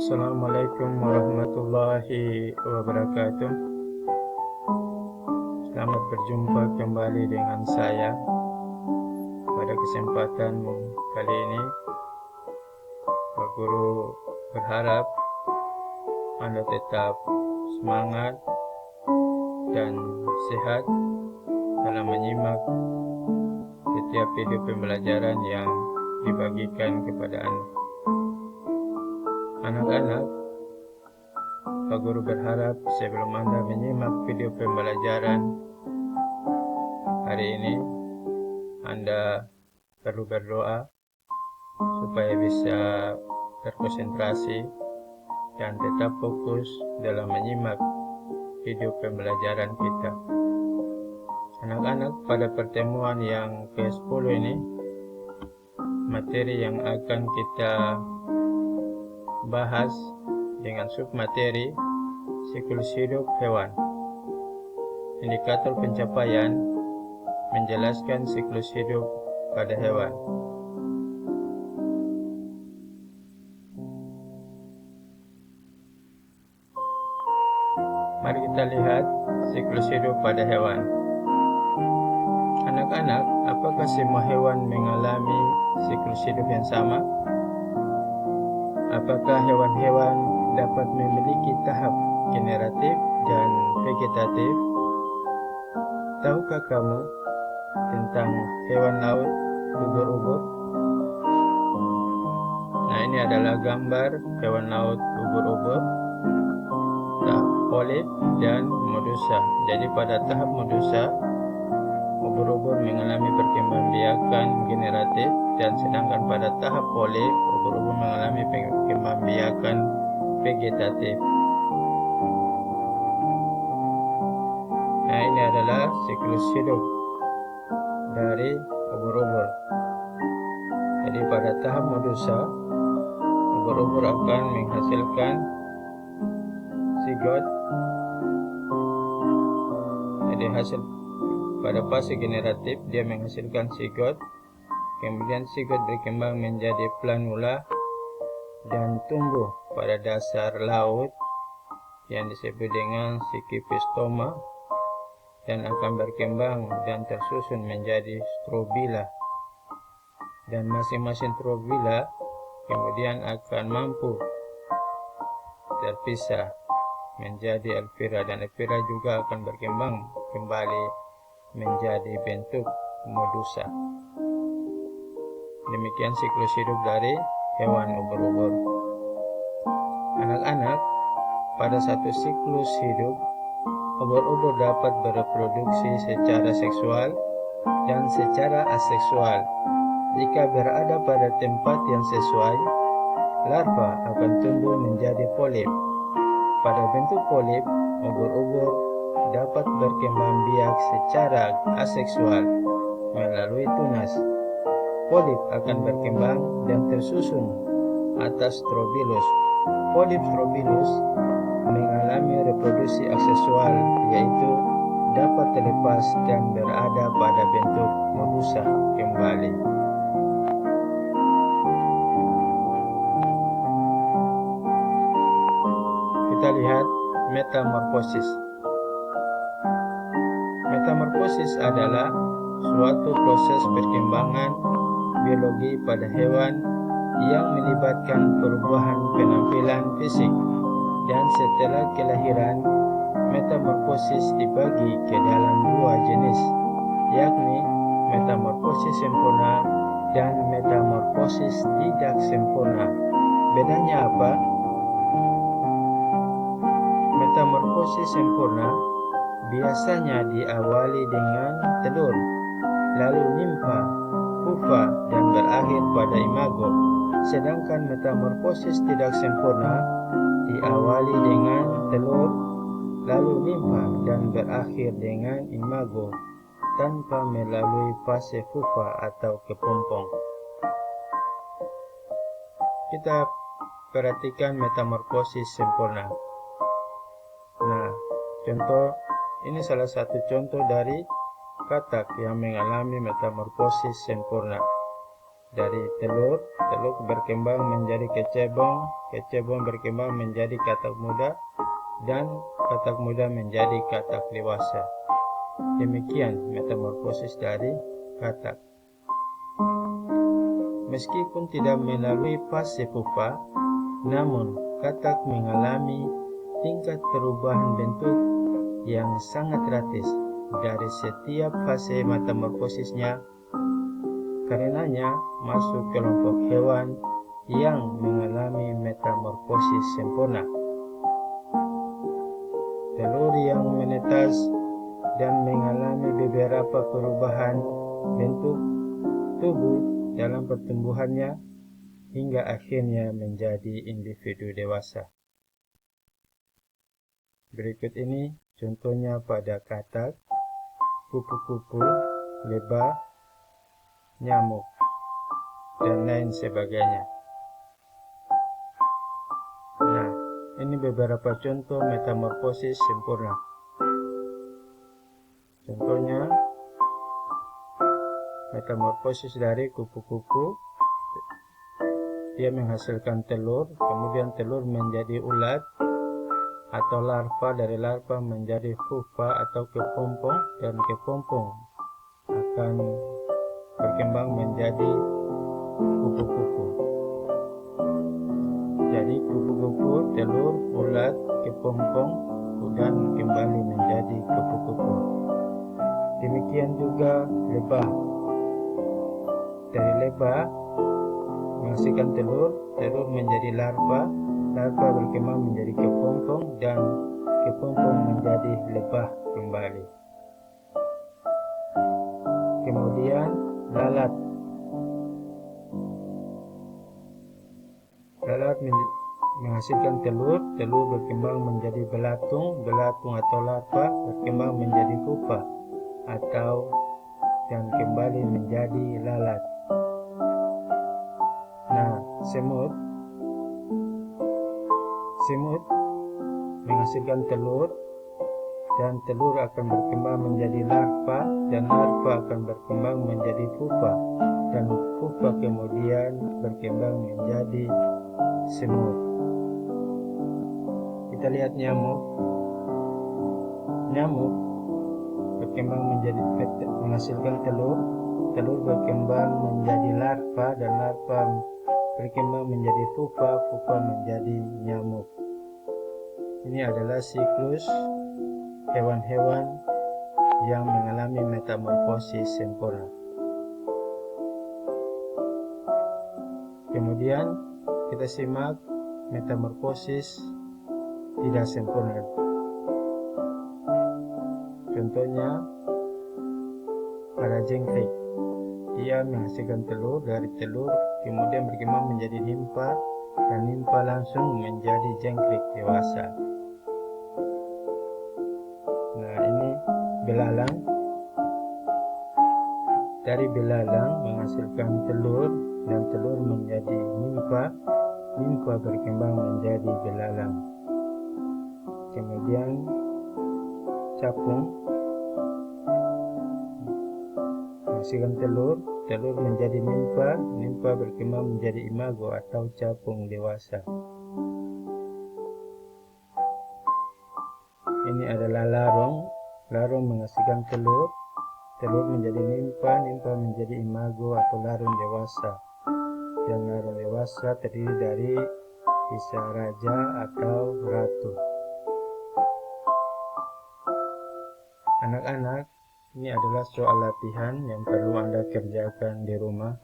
Assalamualaikum warahmatullahi wabarakatuh. Selamat berjumpa kembali dengan saya. Pada kesempatan kali ini, Pak Guru berharap Anda tetap semangat dan sehat dalam menyimak setiap video pembelajaran yang dibagikan kepada Anda. Anak-anak, Pak Guru berharap sebelum Anda menyimak video pembelajaran hari ini, Anda perlu berdoa supaya bisa terkonsentrasi dan tetap fokus dalam menyimak video pembelajaran kita. Anak-anak, pada pertemuan yang ke-10 ini, materi yang akan kita bahas dengan submateri siklus hidup hewan. Indikator pencapaian menjelaskan siklus hidup pada hewan. Mari kita lihat siklus hidup pada hewan. Anak-anak, apakah semua hewan mengalami siklus hidup yang sama? Apakah hewan-hewan dapat memiliki tahap generatif dan vegetatif? Tahukah kamu tentang hewan laut ubur-ubur? Nah, ini adalah gambar hewan laut ubur-ubur, tahap polip dan medusa. Jadi pada tahap medusa, ubur-ubur mengalami perkembangbiakan generatif, dan sedangkan pada tahap polip, ubur-ubur mengalami perkembangbiakan vegetatif. Nah, ini adalah siklus hidup dari ubur-ubur. Jadi pada tahap medusa, ubur-ubur akan menghasilkan zigot. Jadi hasil pada fase generatif dia menghasilkan zigot, kemudian zigot berkembang menjadi planula dan tumbuh pada dasar laut yang disebut dengan Pseudosphaera, dan akan berkembang dan tersusun menjadi strobila. Dan masing-masing strobila kemudian akan mampu terpisah menjadi alvira, dan alvira juga akan berkembang kembali menjadi bentuk medusa. Demikian siklus hidup dari hewan ubur-ubur. Anak-anak, pada satu siklus hidup, ubur-ubur dapat bereproduksi secara seksual dan secara aseksual. Jika berada pada tempat yang sesuai, larva akan tumbuh menjadi polip. Pada bentuk polip, ubur-ubur dapat berkembang biak secara aseksual melalui tunas. Polip akan berkembang dan tersusun atas strobilus. Polip strobilus mengalami reproduksi aseksual, yaitu dapat terlepas dan berada pada bentuk medusa kembali. Kita lihat metamorfosis. Metamorfosis adalah suatu proses perkembangan biologi pada hewan yang melibatkan perubahan penampilan fisik, dan setelah kelahiran, metamorfosis dibagi ke dalam dua jenis, yakni metamorfosis sempurna dan metamorfosis tidak sempurna. Bedanya apa? Metamorfosis sempurna biasanya diawali dengan telur, lalu nimfa, pupa, dan berakhir pada imago. Sedangkan metamorfosis tidak sempurna diawali dengan telur, lalu nimfa, dan berakhir dengan imago tanpa melalui fase pupa atau kepompong. Kita perhatikan metamorfosis sempurna. Nah, ini salah satu contoh dari katak yang mengalami metamorfosis sempurna. dari telur, telur berkembang menjadi kecebong, kecebong berkembang menjadi katak muda, dan katak muda menjadi katak dewasa. Demikian metamorfosis dari katak. Meskipun tidak melalui fase pupa, namun katak mengalami tingkat perubahan bentuk yang sangat drastis dari setiap fase metamorfosisnya. Karenanya masuk kelompok hewan yang mengalami metamorfosis sempurna. Telur yang menetas dan mengalami beberapa perubahan bentuk tubuh dalam pertumbuhannya hingga akhirnya menjadi individu dewasa. Berikut ini contohnya pada katak, kupu-kupu, lebah, nyamuk, dan lain sebagainya. Nah, ini beberapa contoh metamorfosis sempurna. Contohnya, metamorfosis dari kupu-kupu, dia menghasilkan telur, kemudian telur menjadi ulat atau larva, dari larva menjadi pupa atau kepompong, dan kepompong akan berkembang menjadi kupu-kupu. Jadi kupu-kupu, telur, ulat, kepompong, dan kembali menjadi kupu-kupu. Demikian juga lebah. Dari lebah menghasilkan telur, telur menjadi larva, larva berkembang menjadi kepompong, dan kepompong menjadi lebah kembali. Kemudian lalat. Lalat menghasilkan telur, telur berkembang menjadi belatung, belatung atau larva berkembang menjadi pupa atau dan kembali menjadi lalat. Nah, semut menghasilkan telur, dan telur akan berkembang menjadi larva, dan larva akan berkembang menjadi pupa, dan pupa kemudian berkembang menjadi semut. Kita lihat nyamuk. Nyamuk berkembang menjadi menghasilkan telur, telur berkembang menjadi larva, dan larva berkembang menjadi pupa, pupa menjadi nyamuk. Ini adalah siklus hewan-hewan yang mengalami metamorfosis sempurna. Kemudian kita simak metamorfosis tidak sempurna. Contohnya pada jengkrik, dia menghasilkan telur, dari telur kemudian berkembang menjadi nimfa, dan nimfa langsung menjadi jengkrik dewasa. Nah, ini belalang. Dari belalang menghasilkan telur, dan telur menjadi nimfa, nimfa berkembang menjadi belalang. Kemudian capung menghasilkan telur, telur menjadi nimfa, nimfa berkembang menjadi imago atau capung dewasa. Ini adalah larung. Larung menghasilkan telur, telur menjadi nimfa, nimfa menjadi imago atau larung dewasa. Dan larung dewasa terdiri dari bisa raja atau ratu. Anak-anak, ini adalah soal latihan yang perlu Anda kerjakan di rumah.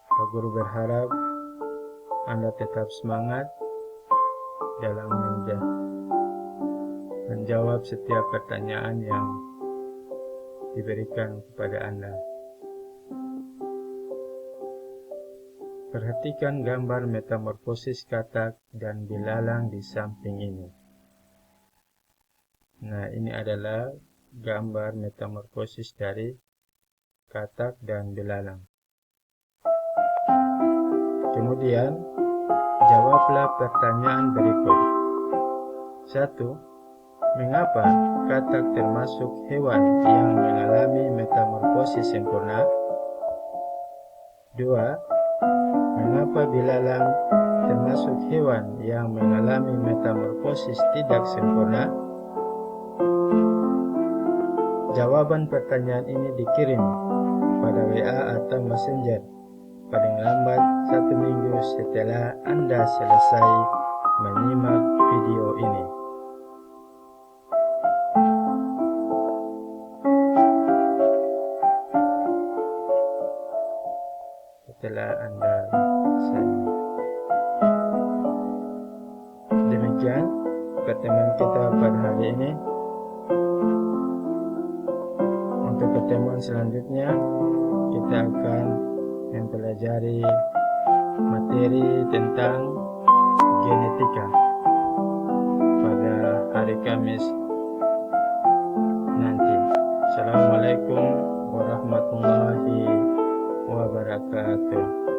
Pak Guru berharap Anda tetap semangat dalam menjawab setiap pertanyaan yang diberikan kepada Anda. Perhatikan gambar metamorfosis katak dan belalang di samping ini. Nah, ini adalah gambar metamorfosis dari katak dan belalang. Kemudian, jawablah pertanyaan berikut. 1. Mengapa katak termasuk hewan yang mengalami metamorfosis sempurna? 2. Mengapa belalang termasuk hewan yang mengalami metamorfosis tidak sempurna? Jawaban pertanyaan ini dikirim pada WA atau Messenger paling lambat 1 minggu setelah Anda selesai menyimak video ini. Setelah Anda selesai. Demikian pertemuan kita pada hari ini. Untuk pertemuan selanjutnya, kita akan mempelajari materi tentang genetika pada hari Kamis nanti. Assalamualaikum warahmatullahi wabarakatuh.